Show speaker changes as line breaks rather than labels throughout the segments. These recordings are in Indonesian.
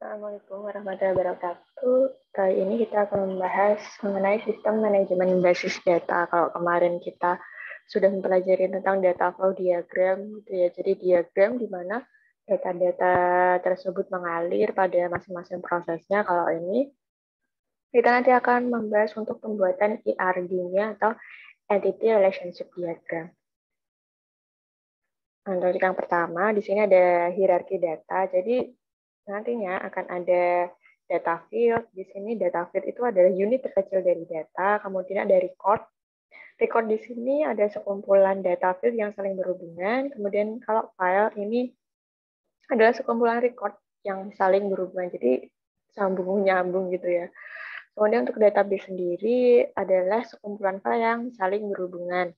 Assalamualaikum warahmatullahi wabarakatuh. Kali ini kita akan membahas mengenai sistem manajemen basis data. Kalau kemarin kita sudah mempelajari tentang data flow diagram, gitu ya. Jadi diagram di mana data-data tersebut mengalir pada masing-masing prosesnya. Kalau ini kita nanti akan membahas untuk pembuatan ERD-nya atau Entity Relationship Diagram. Untuk yang pertama, di sini ada hierarki data. Jadi nantinya akan ada data field. Di sini data field itu adalah unit terkecil dari data. Kemudian ada record. Record di sini ada sekumpulan data field yang saling berhubungan. Kemudian kalau file ini adalah sekumpulan record yang saling berhubungan. Jadi sambung nyambung gitu ya. Kemudian untuk database sendiri adalah sekumpulan file yang saling berhubungan.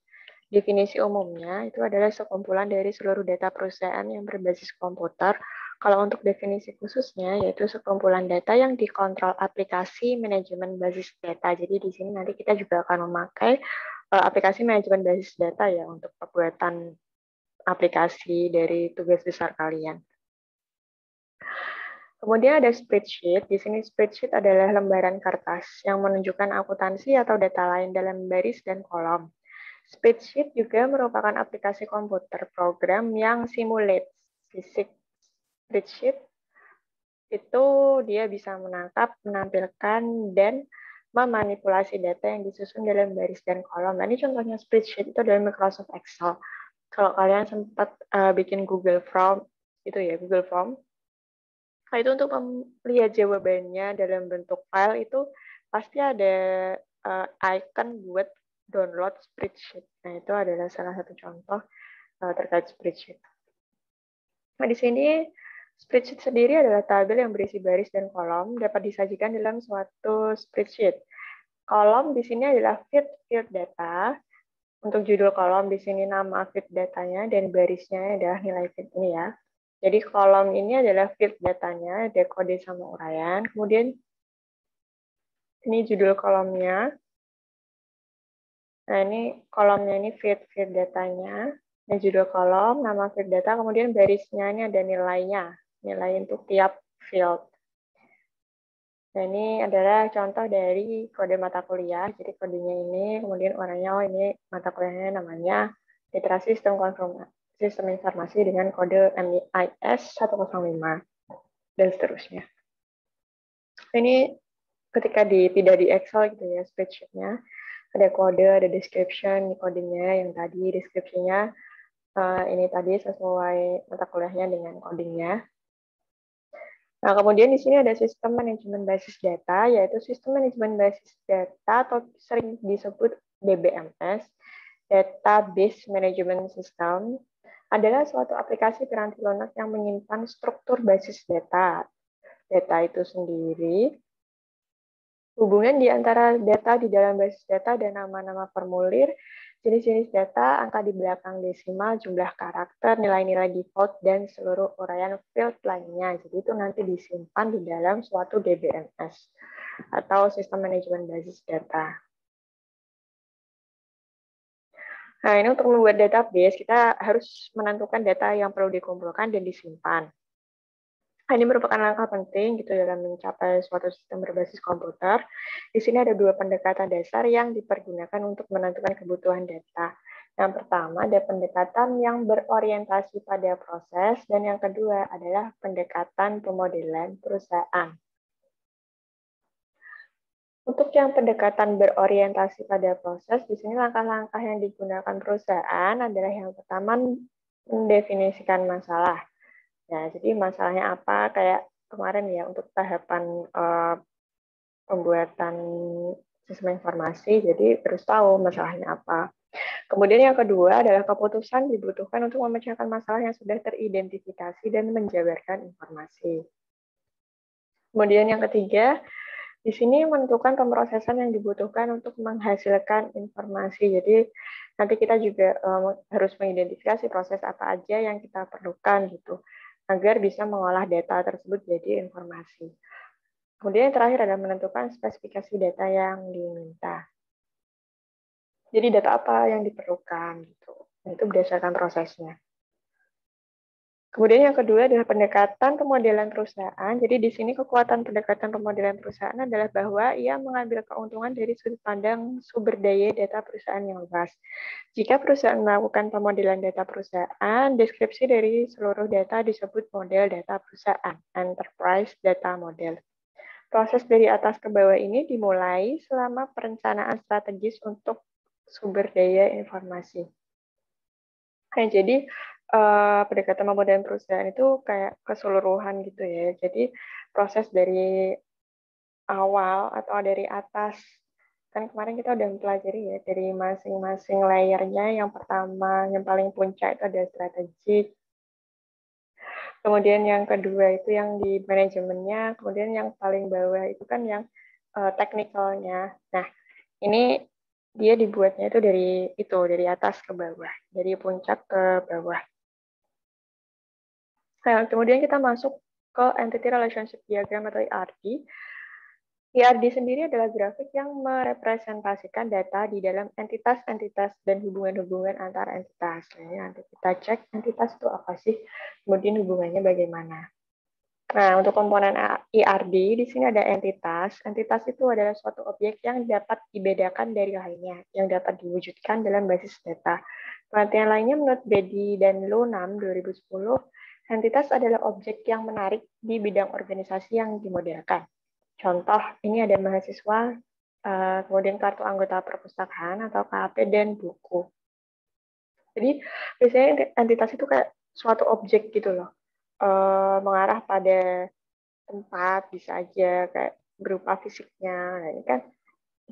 Definisi umumnya itu adalah sekumpulan dari seluruh data perusahaan yang berbasis komputer. Kalau untuk definisi khususnya, yaitu sekumpulan data yang dikontrol aplikasi manajemen basis data. Jadi di sini nanti kita juga akan memakai aplikasi manajemen basis data ya untuk pembuatan aplikasi dari tugas besar kalian. Kemudian ada spreadsheet. Di sini spreadsheet adalah lembaran kertas yang menunjukkan akuntansi atau data lain dalam baris dan kolom. Spreadsheet juga merupakan aplikasi komputer program yang simulate fisik. Spreadsheet itu dia bisa menangkap, menampilkan, dan memanipulasi data yang disusun dalam baris dan kolom. Nah, ini contohnya spreadsheet itu adalah Microsoft Excel. Kalau kalian sempat bikin Google Form, itu ya Google Form, nah, itu untuk melihat jawabannya dalam bentuk file itu pasti ada icon buat download spreadsheet. Nah, itu adalah salah satu contoh terkait spreadsheet. Nah, di sini spreadsheet sendiri adalah tabel yang berisi baris dan kolom dapat disajikan dalam suatu spreadsheet. Kolom di sini adalah field data. Untuk judul kolom di sini nama field datanya dan barisnya adalah nilai field ini ya. Jadi kolom ini adalah field datanya, ada kode sama uraian. Kemudian ini judul kolomnya. Nah, ini kolomnya ini field datanya. Ini judul kolom, nama field data, kemudian barisnya ini ada nilainya. Nilai untuk tiap field. Nah, ini adalah contoh dari kode mata kuliah. Jadi kodenya ini, kemudian warnanya, oh ini mata kuliahnya namanya Literasi Sistem Informasi dengan kode MIS 105 dan seterusnya. Ini ketika tidak di Excel gitu ya, spreadsheet-nya, ada kode, ada description, kodenya yang tadi, deskripsinya ini tadi sesuai mata kuliahnya dengan codingnya. Nah, kemudian di sini ada sistem manajemen basis data, yaitu sistem manajemen basis data atau sering disebut DBMS, Database Management System, adalah suatu aplikasi piranti lunak yang menyimpan struktur basis data. Data itu sendiri, hubungan di antara data di dalam basis data dan nama-nama formulir, jenis-jenis data, angka di belakang desimal, jumlah karakter, nilai-nilai default, dan seluruh uraian field lainnya. Jadi itu nanti disimpan di dalam suatu DBMS atau sistem manajemen basis data. Nah, ini untuk membuat database, kita harus menentukan data yang perlu dikumpulkan dan disimpan. Nah, ini merupakan langkah penting gitu dalam mencapai suatu sistem berbasis komputer. Di sini ada dua pendekatan dasar yang dipergunakan untuk menentukan kebutuhan data. Yang pertama ada pendekatan yang berorientasi pada proses, dan yang kedua adalah pendekatan pemodelan perusahaan. Untuk yang pendekatan berorientasi pada proses, di sini langkah-langkah yang digunakan perusahaan adalah yang pertama mendefinisikan masalah. Ya, jadi masalahnya apa? Kayak kemarin ya untuk tahapan pembuatan sistem informasi, jadi terus tahu masalahnya apa. Kemudian yang kedua adalah keputusan dibutuhkan untuk memecahkan masalah yang sudah teridentifikasi dan menjabarkan informasi. Kemudian yang ketiga, di sini menentukan pemrosesan yang dibutuhkan untuk menghasilkan informasi. Jadi nanti kita juga harus mengidentifikasi proses apa aja yang kita perlukan gitu, agar bisa mengolah data tersebut jadi informasi. Kemudian yang terakhir adalah menentukan spesifikasi data yang diminta. Jadi data apa yang diperlukan gitu. Nah, itu berdasarkan prosesnya. Kemudian yang kedua adalah pendekatan pemodelan perusahaan. Jadi di sini kekuatan pendekatan pemodelan perusahaan adalah bahwa ia mengambil keuntungan dari sudut pandang sumber daya data perusahaan yang luas. Jika perusahaan melakukan pemodelan data perusahaan, deskripsi dari seluruh data disebut model data perusahaan, enterprise data model. Proses dari atas ke bawah ini dimulai selama perencanaan strategis untuk sumber daya informasi. Nah, jadi pendekatan pemodelan perusahaan itu kayak keseluruhan gitu ya. Jadi proses dari awal atau dari atas. Kan kemarin kita udah mempelajari ya dari masing-masing layernya. Yang pertama, yang paling puncak itu ada strategik. Kemudian yang kedua itu yang di manajemennya. Kemudian yang paling bawah itu kan yang teknikalnya. Nah, ini dia dibuatnya itu dari atas ke bawah, dari puncak ke bawah. Nah, kemudian kita masuk ke Entity Relationship Diagram atau ERD. ERD sendiri adalah grafik yang merepresentasikan data di dalam entitas-entitas dan hubungan-hubungan antara entitas. Nah, nanti kita cek entitas itu apa sih, kemudian hubungannya bagaimana. Nah, untuk komponen ERD, di sini ada entitas. Entitas itu adalah suatu objek yang dapat dibedakan dari lainnya, yang dapat diwujudkan dalam basis data. Pengertian lainnya menurut Bedi dan Lonam 2010, entitas adalah objek yang menarik di bidang organisasi yang dimodelkan. Contoh, ini ada mahasiswa, kemudian kartu anggota perpustakaan atau KAP dan buku. Jadi biasanya entitas itu kayak suatu objek gitu loh, mengarah pada tempat bisa aja kayak berupa fisiknya. Nah, ini kan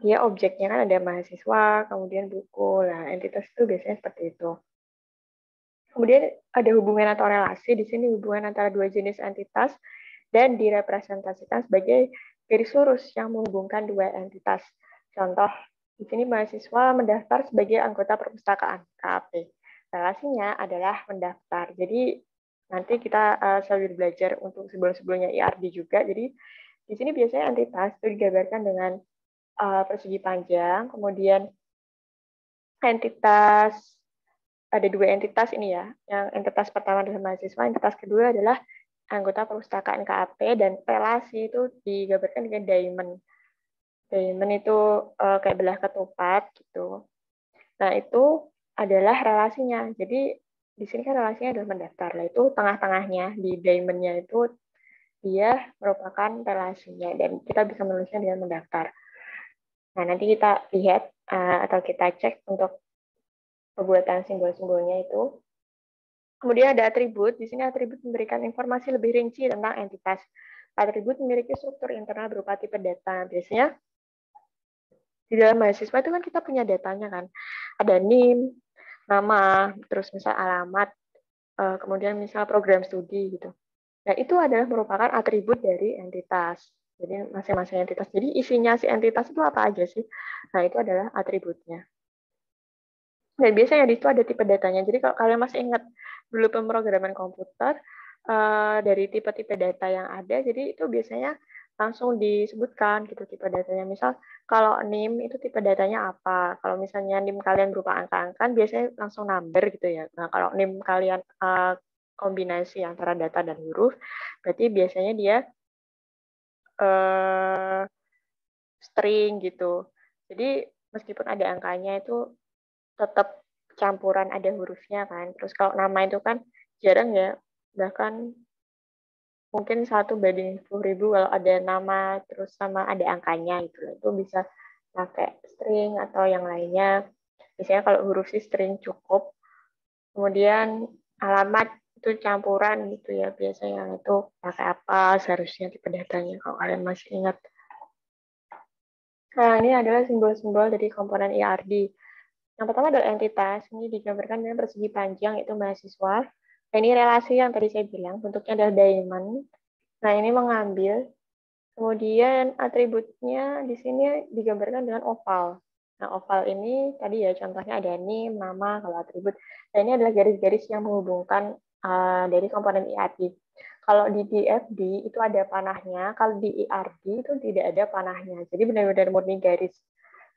dia objeknya kan ada mahasiswa, kemudian buku. Nah, entitas itu biasanya seperti itu. Kemudian ada hubungan atau relasi. Di sini hubungan antara dua jenis entitas dan direpresentasikan sebagai garis lurus yang menghubungkan dua entitas. Contoh, di sini mahasiswa mendaftar sebagai anggota perpustakaan, KAP. Relasinya adalah mendaftar. Jadi nanti kita sambil belajar untuk sebelum-sebelumnya IRD juga. Jadi di sini biasanya entitas itu digambarkan dengan persegi panjang, kemudian entitas, ada dua entitas ini ya. Yang entitas pertama adalah mahasiswa, entitas kedua adalah anggota perpustakaan KAP, dan relasi itu digambarkan dengan diamond. Diamond itu kayak belah ketupat gitu. Nah, itu adalah relasinya. Jadi di sini kan relasinya adalah mendaftar. Nah, itu tengah-tengahnya di diamondnya itu dia merupakan relasinya dan kita bisa menulisnya dengan mendaftar. Nah, nanti kita lihat atau kita cek untuk pembuatan simbol-simbolnya itu. Kemudian ada atribut. Di sini atribut memberikan informasi lebih rinci tentang entitas. Atribut memiliki struktur internal berupa tipe data. Biasanya di dalam mahasiswa itu kan kita punya datanya kan. Ada NIM, nama, terus misal alamat, kemudian misal program studi gitu. Nah, itu adalah merupakan atribut dari entitas. Jadi masing-masing entitas. Jadi isinya si entitas itu apa aja sih? Nah, itu adalah atributnya. Dan biasanya di situ ada tipe datanya. Jadi kalau kalian masih ingat dulu pemrograman komputer, dari tipe-tipe data yang ada, jadi itu biasanya langsung disebutkan gitu tipe datanya. Misal kalau NIM itu tipe datanya apa? Kalau misalnya NIM kalian berupa angka-angka, biasanya langsung number gitu ya. Nah, kalau NIM kalian kombinasi antara data dan huruf, berarti biasanya dia string gitu. Jadi meskipun ada angkanya itu tetap campuran ada hurufnya kan. Terus kalau nama itu kan jarang ya, bahkan mungkin 1:10.000 kalau ada nama terus sama ada angkanya gitu. Itu bisa pakai string atau yang lainnya. Biasanya kalau huruf sih string cukup. Kemudian alamat itu campuran gitu ya. Biasanya yang itu pakai apa seharusnya tipe datanya kalau kalian masih ingat. Nah, ini adalah simbol-simbol dari komponen ERD. Yang pertama adalah entitas. Ini digambarkan dengan persegi panjang, yaitu mahasiswa. Nah, ini relasi yang tadi saya bilang, bentuknya adalah diamond. Nah, ini mengambil. Kemudian atributnya di sini digambarkan dengan oval. Nah, oval ini tadi ya contohnya ada NIM, nama, kalau atribut. Nah, ini adalah garis-garis yang menghubungkan dari komponen ERD. Kalau di DFD itu ada panahnya, kalau di ERD itu tidak ada panahnya. Jadi benar-benar murni garis.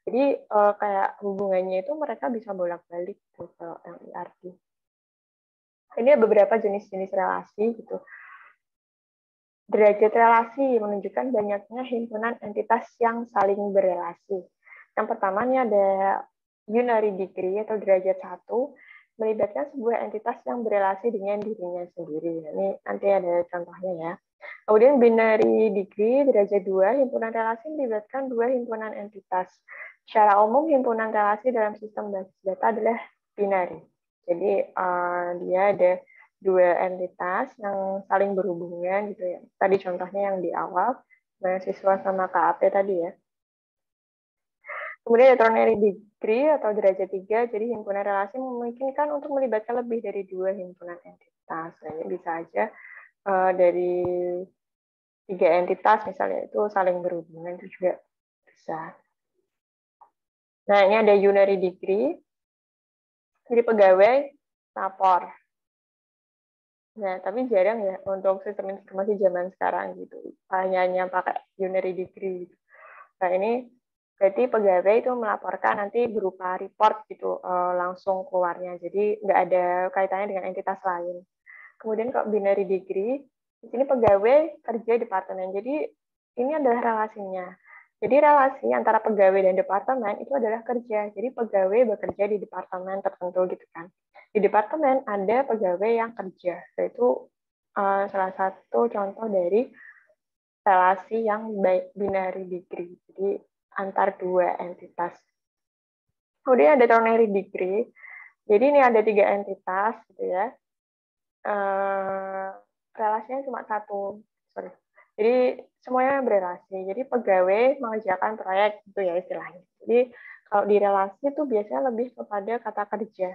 Jadi kayak hubungannya itu mereka bisa bolak-balik tuh kalau yang ERD. Ini beberapa jenis-jenis relasi gitu. Derajat relasi menunjukkan banyaknya himpunan entitas yang saling berrelasi. Yang pertama ini ada unary degree atau derajat 1, melibatkan sebuah entitas yang berrelasi dengan dirinya sendiri. Ini nanti ada contohnya ya. Kemudian binary degree derajat 2, himpunan relasi melibatkan dua himpunan entitas. Secara umum himpunan relasi dalam sistem basis data adalah binary. Jadi dia ada dua entitas yang saling berhubungan gitu ya. Tadi contohnya yang di awal mahasiswa sama KAP tadi ya. Kemudian ada ternary degree atau derajat 3, jadi himpunan relasi memungkinkan untuk melibatkan lebih dari dua himpunan entitas. Nah, ini bisa aja dari tiga entitas misalnya itu saling berhubungan, itu juga bisa. Nah, ini ada unary degree, jadi pegawai lapor. Nah, tapi jarang ya untuk sistem informasi zaman sekarang gitu. Hanya pakai unary degree. Nah, ini berarti pegawai itu melaporkan nanti berupa report gitu langsung keluarnya. Jadi nggak ada kaitannya dengan entitas lain. Kemudian kalau binary degree, di sini pegawai kerja departemen. Jadi ini adalah relasinya. Jadi relasi antara pegawai dan departemen itu adalah kerja. Jadi pegawai bekerja di departemen tertentu gitu kan. Di departemen ada pegawai yang kerja. Itu salah satu contoh dari relasi yang binary degree. Jadi antar dua entitas. Kemudian ada ternary degree. Jadi ini ada tiga entitas gitu ya. Relasinya cuma satu. Sorry. Jadi semuanya berrelasi. Jadi pegawai mengerjakan proyek itu ya istilahnya. Jadi kalau di relasi itu biasanya lebih kepada kata kerja.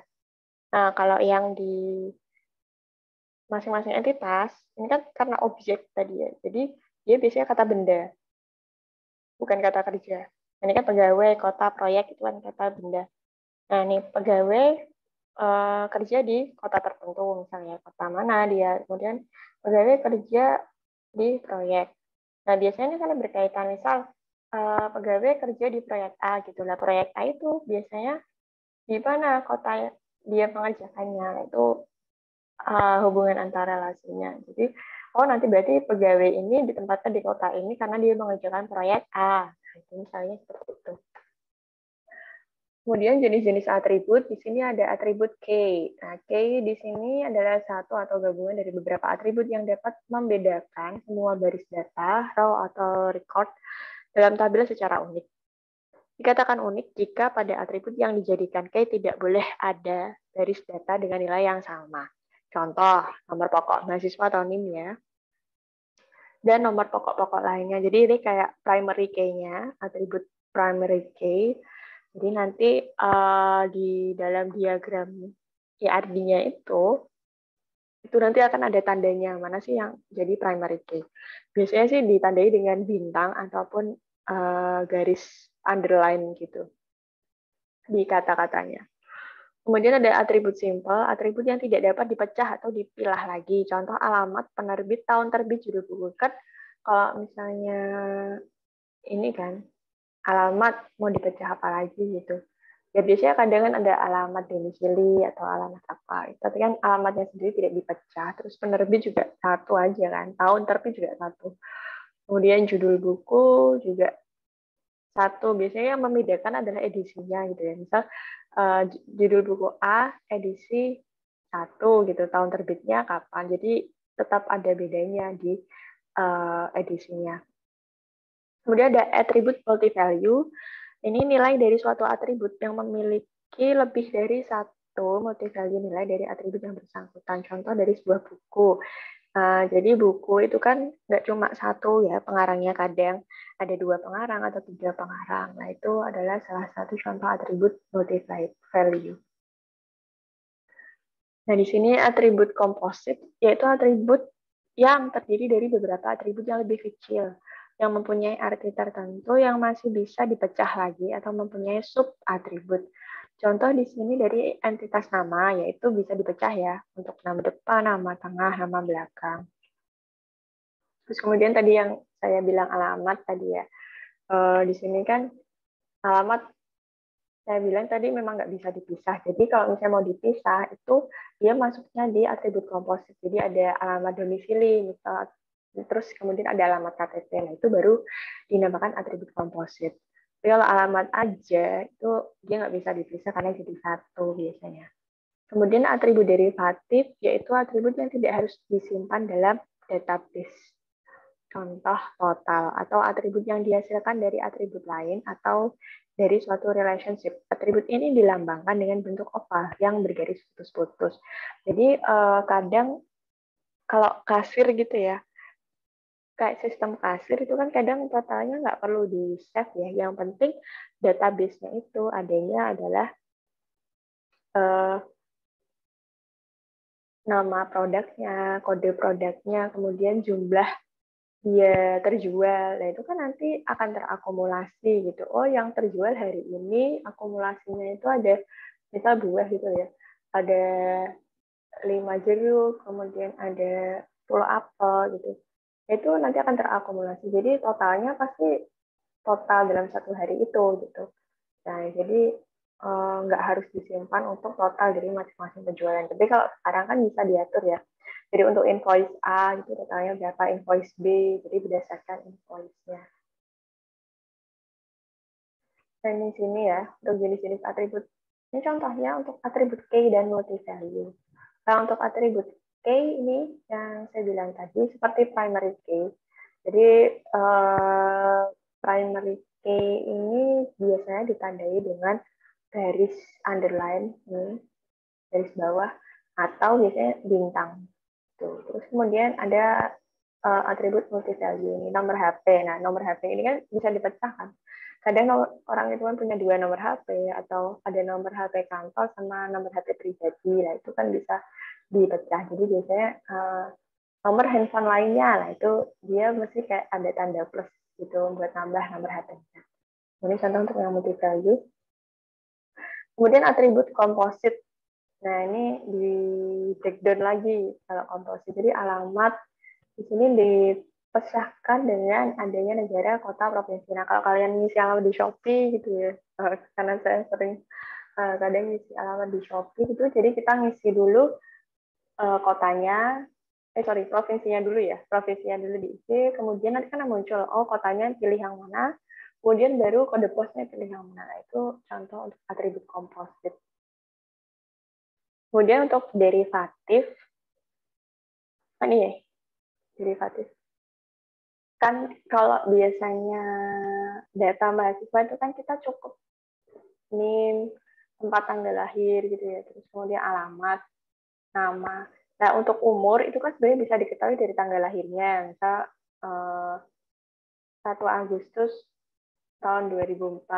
Nah, kalau yang di masing-masing entitas, ini kan karena objek tadi ya. Jadi dia biasanya kata benda, bukan kata kerja. Ini kan pegawai, kota, proyek itu kan kata benda. Nah, ini pegawai kerja di kota tertentu, misalnya kota mana dia. Kemudian pegawai kerja di proyek. Nah, biasanya ini kan berkaitan, misal pegawai kerja di proyek A gitu. Lah, proyek A itu biasanya di mana kota dia mengerjakannya. Itu hubungan antara relasinya. Jadi, oh nanti berarti pegawai ini ditempatkan di kota ini karena dia mengerjakan proyek A. Nah, itu misalnya seperti itu. Kemudian jenis-jenis atribut, di sini ada atribut K. Nah, K di sini adalah satu atau gabungan dari beberapa atribut yang dapat membedakan semua baris data, row atau record dalam tabel secara unik. Dikatakan unik jika pada atribut yang dijadikan K tidak boleh ada baris data dengan nilai yang sama. Contoh, nomor pokok mahasiswa atau NIM ya. Dan nomor pokok-pokok lainnya. Jadi ini kayak primary key-nya, atribut primary key. Jadi nanti di dalam diagram IRD-nya itu nanti akan ada tandanya mana sih yang jadi primary key. Biasanya sih ditandai dengan bintang ataupun garis underline gitu di kata-katanya. Kemudian ada atribut simple, atribut yang tidak dapat dipecah atau dipilah lagi. Contoh alamat, penerbit, tahun terbit, judul buku. Kan kalau misalnya ini kan alamat mau dipecah apa lagi gitu. Ya biasanya kadang kan ada alamat domisili atau alamat apa. Tapi kan alamatnya sendiri tidak dipecah. Terus penerbit juga satu aja kan. Tahun terbit juga satu. Kemudian judul buku juga satu. Biasanya yang membedakan adalah edisinya gitu ya. Misal judul buku A edisi satu gitu. Tahun terbitnya kapan. Jadi tetap ada bedanya di edisinya. Kemudian ada atribut multi-value. Ini nilai dari suatu atribut yang memiliki lebih dari satu multi-value nilai dari atribut yang bersangkutan. Contoh dari sebuah buku. Jadi buku itu kan nggak cuma satu ya pengarangnya, kadang ada dua pengarang atau tiga pengarang. Nah itu adalah salah satu contoh atribut multi-value. Nah di sini atribut komposit yaitu atribut yang terdiri dari beberapa atribut yang lebih kecil, yang mempunyai arti tertentu yang masih bisa dipecah lagi atau mempunyai sub-atribut. Contoh di sini dari entitas nama, yaitu bisa dipecah ya, untuk nama depan, nama tengah, nama belakang. Terus kemudian tadi yang saya bilang alamat tadi ya, di sini kan alamat saya bilang tadi memang nggak bisa dipisah. Jadi kalau misalnya mau dipisah, itu dia masuknya di atribut komposit. Jadi ada alamat domisili, misal, terus kemudian ada alamat KTP. Nah, itu baru dinamakan atribut komposit. Tapi kalau alamat aja, itu dia nggak bisa dipisah karena jadi satu biasanya. Kemudian atribut derivatif, yaitu atribut yang tidak harus disimpan dalam database. Contoh total atau atribut yang dihasilkan dari atribut lain atau dari suatu relationship. Atribut ini dilambangkan dengan bentuk oval yang bergaris putus-putus. Jadi kadang kalau kasir gitu ya, kayak sistem kasir itu kan kadang totalnya nggak perlu di save ya. Yang penting database-nya itu adanya adalah eh, nama produknya, kode produknya, kemudian jumlah dia terjual. Nah, itu kan nanti akan terakumulasi gitu. Oh, yang terjual hari ini akumulasinya itu ada misal buah gitu ya. Ada 5 jeruk, kemudian ada 10 apel gitu. Itu nanti akan terakumulasi. Jadi totalnya pasti total dalam satu hari itu gitu. Nah, jadi nggak harus disimpan untuk total dari masing-masing penjualan. Tapi kalau sekarang kan bisa diatur ya. Jadi untuk invoice A itu totalnya berapa, invoice B, jadi berdasarkan invoice-nya. Dan di sini ya, untuk jenis-jenis atribut. Ini contohnya untuk atribut key dan multi-value. Nah, untuk atribut key ini yang saya bilang tadi seperti primary key. Jadi primary key ini biasanya ditandai dengan garis underline nih, garis bawah, atau biasanya bintang. Tuh. Terus kemudian ada atribut multi value ini nomor HP. Nah, nomor HP ini kan bisa dipecahkan. Kadang orang itu kan punya dua nomor HP atau ada nomor HP kantor sama nomor HP pribadi. Nah, itu kan bisa dipecah. Jadi biasanya nomor handphone lainnya, nah itu dia mesti kayak ada tanda plus gitu buat nambah nomor HP-nya. Ini contoh untuk yang multi value. Kemudian atribut komposit. Nah, ini di breakdown lagi kalau komposit. Jadi alamat di sini dipecahkan dengan adanya negara, kota, provinsi. Nah, kalau kalian ngisi alamat di Shopee gitu ya, karena saya sering kadang ngisi alamat di Shopee gitu, jadi kita ngisi dulu kotanya, provinsinya dulu ya, provinsinya dulu diisi, kemudian nanti kan muncul, oh kotanya pilih yang mana, kemudian baru kode posnya pilih yang mana. Nah, itu contoh untuk atribut komposit. Kemudian untuk derivatif, ini ya, derivatif. Kan kalau biasanya data mahasiswa itu kan kita cukup NIM, tempat tanggal lahir gitu ya, terus kemudian alamat, nama. Nah, untuk umur itu kan sebenarnya bisa diketahui dari tanggal lahirnya. Misal 1 Agustus tahun 2004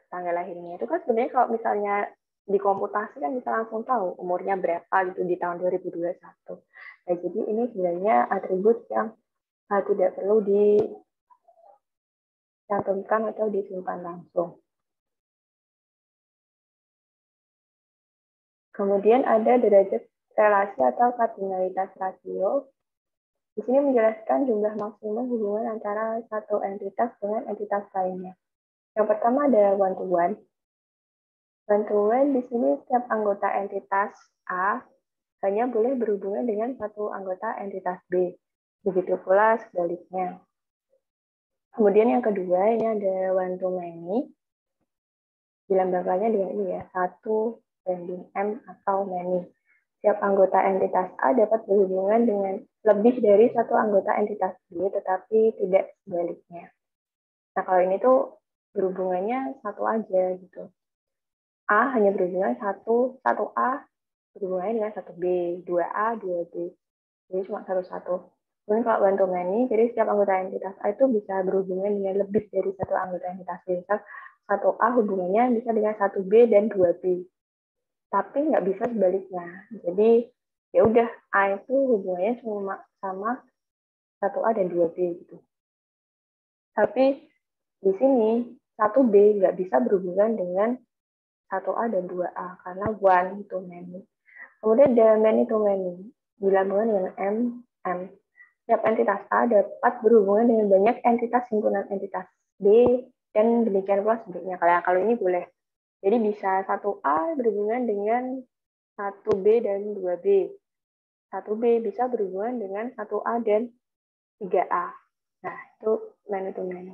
tanggal lahirnya. Itu kan sebenarnya kalau misalnya dikomputasi kan bisa langsung tahu umurnya berapa gitu di tahun 2021. Nah, jadi ini sebenarnya atribut yang tidak perlu dicantumkan atau disimpan langsung. Kemudian ada derajat relasi atau kardinalitas rasio. Di sini menjelaskan jumlah maksimum hubungan antara satu entitas dengan entitas lainnya. Yang pertama ada one to one. One to one di sini setiap anggota entitas A hanya boleh berhubungan dengan satu anggota entitas B. Begitu pula sebaliknya. Kemudian yang kedua ini ada one to many. Dilambangkannya dengan ini ya, satu banding M atau many. Setiap anggota entitas A dapat berhubungan dengan lebih dari satu anggota entitas B, tetapi tidak sebaliknya. Nah, kalau ini tuh berhubungannya satu aja gitu. A hanya berhubungan satu A berhubungannya dengan satu B, dua A, dua B. Jadi cuma satu-satu. Kemudian kalau one to many, jadi setiap anggota entitas A itu bisa berhubungan dengan lebih dari satu anggota entitas B. Misal satu A hubungannya bisa dengan satu B dan dua B. Tapi nggak bisa sebaliknya. Jadi ya udah A itu hubungannya cuma sama satu A dan dua B gitu. Tapi di sini satu B nggak bisa berhubungan dengan satu A dan dua A karena one to many. Kemudian ada many to many dilambangkan dengan M. Setiap entitas A dapat berhubungan dengan banyak entitas himpunan entitas B dan demikian pula sebaliknya. Kalau ini boleh Jadi bisa 1A berhubungan dengan 1B dan 2B. 1B bisa berhubungan dengan 1A dan 3A. Nah, itu man to man.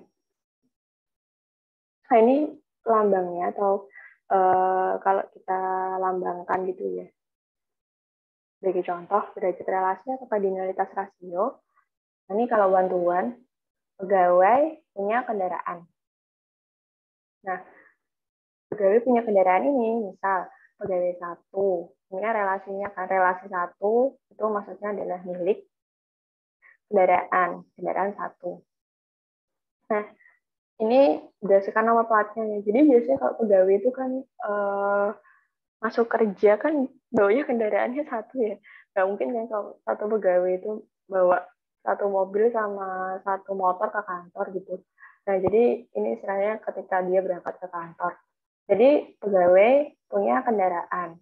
Nah, ini lambangnya atau kalau kita lambangkan gitu ya. Sebagai contoh, derajat relasi atau kardinalitas rasio. Ini kalau one to one, pegawai punya kendaraan. Nah, pegawai punya kendaraan ini, misal pegawai 1, ini kan relasinya kan, relasi 1 itu maksudnya adalah milik kendaraan 1. Nah, ini berdasarkan nama platnya ya. Jadi biasanya kalau pegawai itu kan masuk kerja kan bawanya kendaraannya 1 ya. Nggak mungkin kan kalau satu pegawai itu bawa 1 mobil sama 1 motor ke kantor gitu. Nah, jadi ini istilahnya ketika dia berangkat ke kantor. Jadi pegawai punya kendaraan.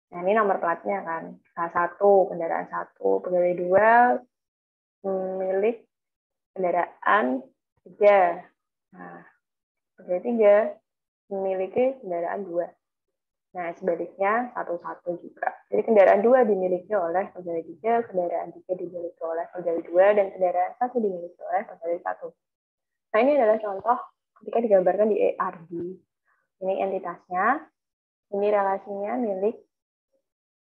Nah, ini nomor platnya kan. K1, kendaraan 1. Pegawai 2 milik kendaraan 3. Nah, pegawai 3 memiliki kendaraan 2. Nah, sebaliknya 1-1 juga. Jadi kendaraan 2 dimiliki oleh pegawai 3, kendaraan 3 dimiliki oleh pegawai 2, dan kendaraan 1 dimiliki oleh pegawai 1. Nah, ini adalah contoh ketika digambarkan di ERD. Ini entitasnya, ini relasinya milik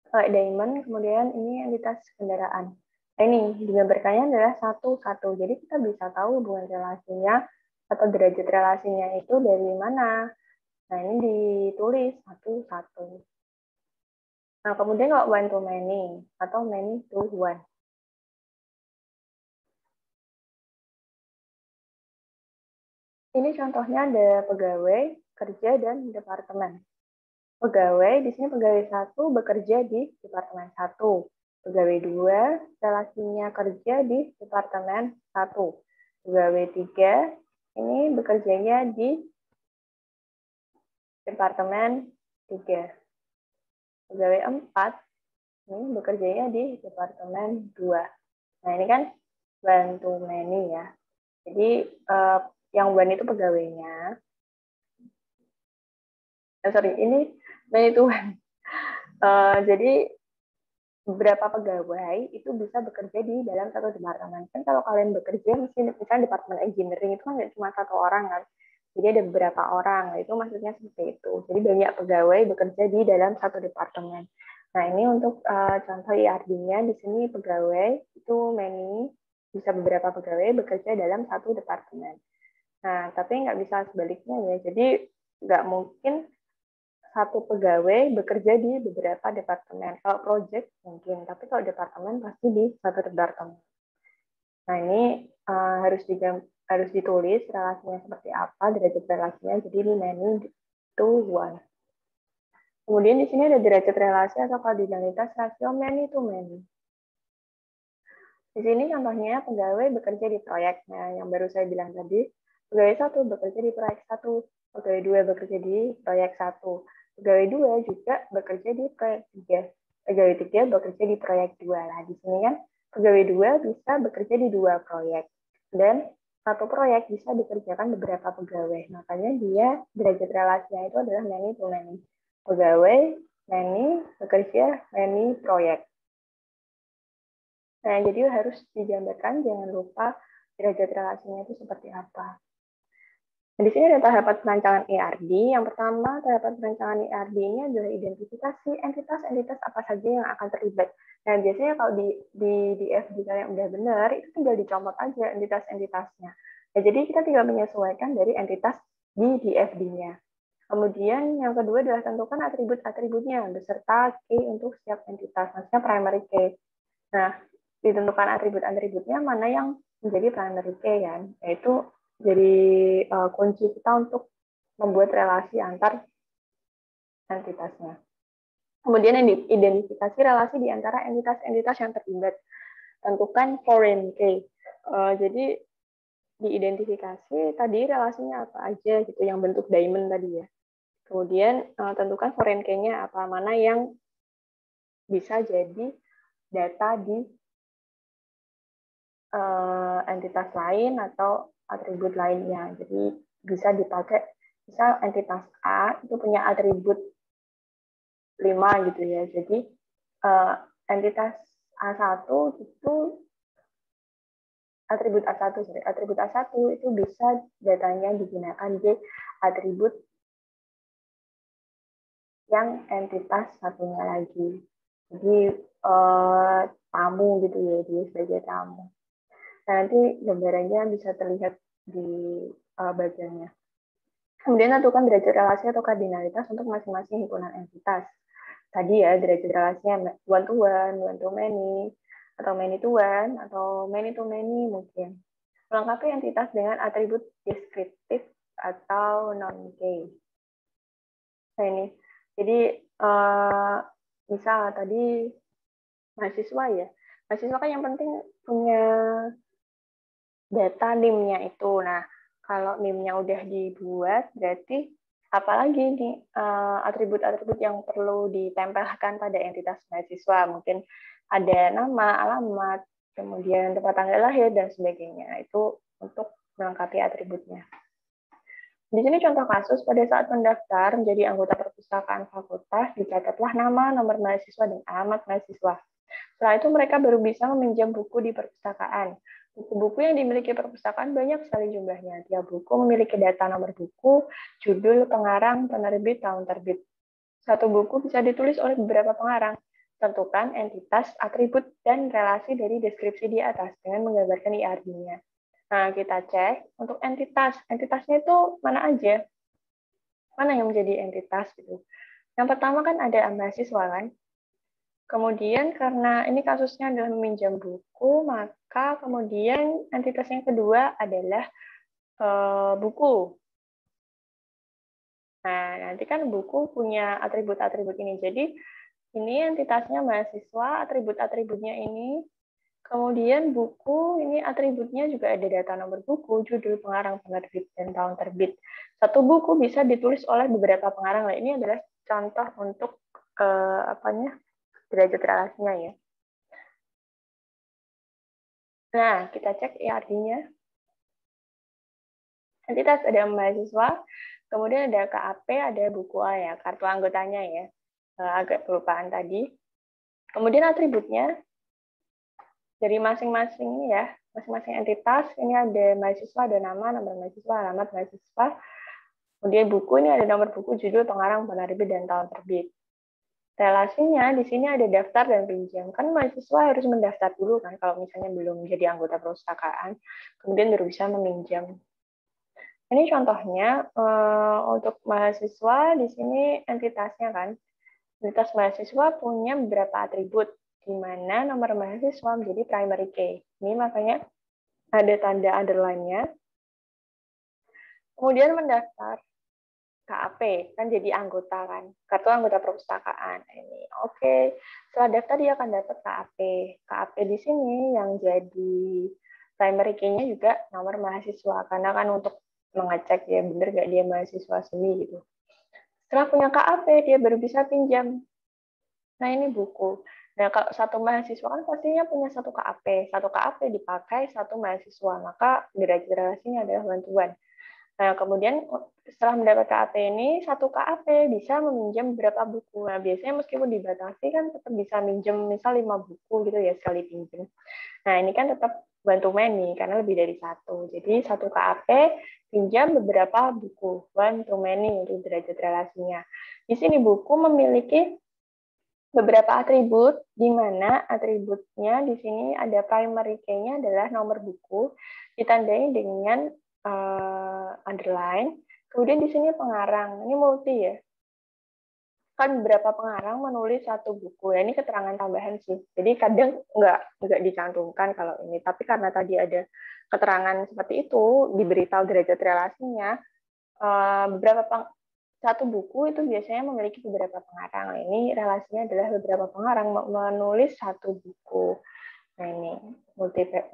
diamond, kemudian ini entitas kendaraan. Nah, ini digambarkannya adalah 1-1. Jadi kita bisa tahu hubungan relasinya atau derajat relasinya itu dari mana. Nah, ini ditulis 1-1. Nah, kemudian kalau one to many atau many to one. Ini contohnya ada pegawai, kerja, dan departemen. Pegawai, di sini pegawai 1 bekerja di departemen 1. Pegawai 2 relasinya kerja di departemen 1. Pegawai 3 ini bekerjanya di departemen 3. Pegawai 4 ini bekerjanya di departemen 2. Nah, ini kan one to many ya. Jadi yang one itu pegawainya. Ini many to one. Jadi beberapa pegawai itu bisa bekerja di dalam satu departemen. Kan kalau kalian bekerja, misalnya departemen engineering itu kan nggak cuma 1 orang kan. Jadi ada beberapa orang, itu maksudnya seperti itu. Jadi banyak pegawai bekerja di dalam satu departemen. Nah, ini untuk contoh IRD-nya, di sini pegawai itu many, bisa beberapa pegawai bekerja dalam satu departemen. Nah, tapi nggak bisa sebaliknya ya. Jadi nggak mungkin satu pegawai bekerja di beberapa departemen. Kalau project mungkin, tapi kalau departemen pasti di satu departemen. Nah, ini harus ditulis relasinya seperti apa, derajat relasinya. Jadi ini many to one. Kemudian di sini ada derajat relasi atau kardinalitas rasio many to many. Di sini contohnya pegawai bekerja di proyek. Nah, yang baru saya bilang tadi, pegawai 1 bekerja di proyek 1, pegawai 2 bekerja di proyek 1. Pegawai 2 juga bekerja di proyek 3. Pegawai 3 bekerja di proyek 2. Nah, di sini kan pegawai 2 bisa bekerja di 2 proyek. Dan satu proyek bisa dikerjakan beberapa pegawai. Makanya dia derajat relasinya itu adalah many to many. Pegawai many bekerja many proyek. Nah, jadi harus digambarkan, jangan lupa derajat relasinya itu seperti apa. Nah, di sini ada tahapan perancangan ERD. Yang pertama, tahapan perancangan ERD ini adalah identifikasi entitas-entitas apa saja yang akan terlibat. Nah, biasanya kalau di FD kalian udah benar, itu tinggal dicomot aja entitas-entitasnya. Nah, jadi kita tinggal menyesuaikan dari entitas di FD-nya. Kemudian yang kedua adalah tentukan atribut-atributnya beserta key untuk setiap entitas, maksudnya primary key. Nah, ditentukan atribut-atributnya mana yang menjadi primary key kan, yaitu jadi kunci kita untuk membuat relasi antar entitasnya. Kemudian identifikasi relasi di antara entitas-entitas yang terlibat. Tentukan foreign key. Jadi diidentifikasi tadi relasinya apa aja gitu yang bentuk diamond tadi ya. Kemudian tentukan foreign key-nya apa, mana yang bisa jadi data di entitas lain atau atribut lainnya. Jadi bisa dipakai Misal entitas A itu punya atribut 5 gitu ya. Jadi entitas A1 itu atribut A1 itu bisa datanya digunakan di atribut yang entitas satunya lagi. Jadi tamu gitu ya, dia sebagai tamu. Nah, nanti gambarannya bisa terlihat di bagiannya. Kemudian tentukan derajat relasi atau kardinalitas untuk masing-masing himpunan entitas. Tadi ya, derajat relasinya one to one to many, atau many to one, atau many to many mungkin. Melengkapi entitas dengan atribut deskriptif atau non-case. Nah ini, jadi misal tadi mahasiswa ya, mahasiswa kan yang penting punya data NIM-nya itu. Nah, kalau NIM-nya udah dibuat, berarti apalagi nih atribut-atribut yang perlu ditempelkan pada entitas mahasiswa. Mungkin ada nama, alamat, kemudian tempat tanggal lahir, dan sebagainya. Itu untuk melengkapi atributnya. Di sini contoh kasus, pada saat mendaftar menjadi anggota perpustakaan fakultas, dicatatlah nama, nomor mahasiswa, dan alamat mahasiswa. Setelah itu mereka baru bisa meminjam buku di perpustakaan. Buku-buku yang dimiliki perpustakaan banyak sekali jumlahnya. Tiap buku memiliki data nomor buku, judul, pengarang, penerbit, tahun terbit. Satu buku bisa ditulis oleh beberapa pengarang. Tentukan entitas, atribut, dan relasi dari deskripsi di atas dengan menggambarkan IRD-nya. Nah, kita cek untuk entitas. Entitasnya itu mana aja? Mana yang menjadi entitas gitu. Yang pertama kan ada mahasiswa kan. Kemudian karena ini kasusnya adalah meminjam buku, maka kemudian entitas yang kedua adalah buku. Nah, nanti kan buku punya atribut-atribut ini. Jadi ini entitasnya mahasiswa, atribut-atributnya ini. Kemudian buku, ini atributnya juga ada data nomor buku, judul, pengarang, penerbit, dan tahun terbit. Satu buku bisa ditulis oleh beberapa pengarang. Nah, ini adalah contoh untuk derajat relasinya ya. Nah, kita cek IRD-nya. Entitas ada mahasiswa, kemudian ada KAP, ada buku A ya, kartu anggotanya ya. Agak kelupaan tadi. Kemudian atributnya, dari masing-masing ya, masing-masing entitas, ini ada mahasiswa, ada nama, nomor mahasiswa, alamat mahasiswa. Kemudian buku, ini ada nomor buku, judul, pengarang, penerbit, dan tahun terbit. Relasinya, di sini ada daftar dan pinjam. Kan mahasiswa harus mendaftar dulu kan, kalau misalnya belum menjadi anggota perpustakaan, kemudian baru bisa meminjam. Ini contohnya untuk mahasiswa, di sini entitasnya kan. Entitas mahasiswa punya beberapa atribut, di mana nomor mahasiswa menjadi primary key. Ini makanya ada tanda underline-nya. Kemudian mendaftar KAP, kan jadi anggota kan, kartu anggota perpustakaan. Ini oke. Setelah daftar dia akan dapat KAP. KAP di sini yang jadi primary key-nya juga nomor mahasiswa, karena kan untuk mengecek ya bener nggak dia mahasiswa seni gitu. Setelah punya KAP dia baru bisa pinjam. Nah ini buku. Nah kalau satu mahasiswa kan pastinya punya satu KAP dipakai satu mahasiswa, maka derajat relasinya adalah bantuan. Nah, kemudian setelah mendapat KAP ini, satu KAP bisa meminjam beberapa buku. Nah, biasanya meskipun dibatasi kan tetap bisa minjem misal 5 buku gitu ya sekali pinjam. Nah, ini kan tetap bantu many karena lebih dari satu. Jadi satu KAP pinjam beberapa buku, one to many untuk derajat relasinya. Di sini buku memiliki beberapa atribut, di mana atributnya di sini ada primary key-nya adalah nomor buku, ditandai dengan underline. Kemudian di sini pengarang, ini multi ya. Kan beberapa pengarang menulis satu buku. Ya, ini keterangan tambahan sih. Jadi kadang nggak dicantumkan kalau ini. Tapi karena tadi ada keterangan seperti itu, diberitahu derajat relasinya, satu buku itu biasanya memiliki beberapa pengarang. Ini relasinya adalah beberapa pengarang menulis satu buku. Nah ini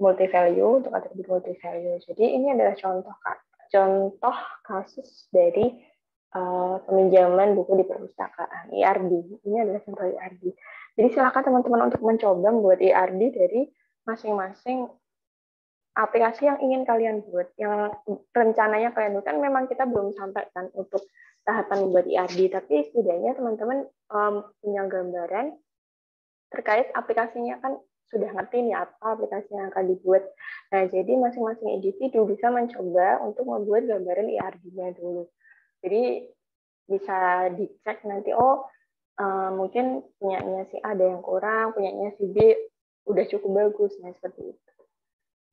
multi value untuk atribut multi value. Jadi ini adalah contoh kasus dari peminjaman buku di perpustakaan IRD. Ini adalah contoh IRD. Jadi silakan teman-teman untuk mencoba membuat IRD dari masing-masing aplikasi yang ingin kalian buat, yang rencananya kalian buat. Kan memang kita belum sampai kan untuk tahapan membuat IRD, tapi setidaknya teman-teman punya gambaran terkait aplikasinya, kan sudah ngerti nih apa aplikasi yang akan dibuat. Nah, jadi masing-masing individu bisa mencoba untuk membuat gambaran IRD-nya dulu. Jadi bisa dicek nanti, oh mungkin punyanya si A ada yang kurang, punyanya si B udah cukup bagus, nah seperti itu.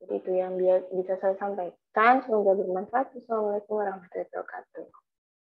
Jadi itu yang bisa saya sampaikan, semoga bermanfaat. Assalamualaikum warahmatullahi wabarakatuh.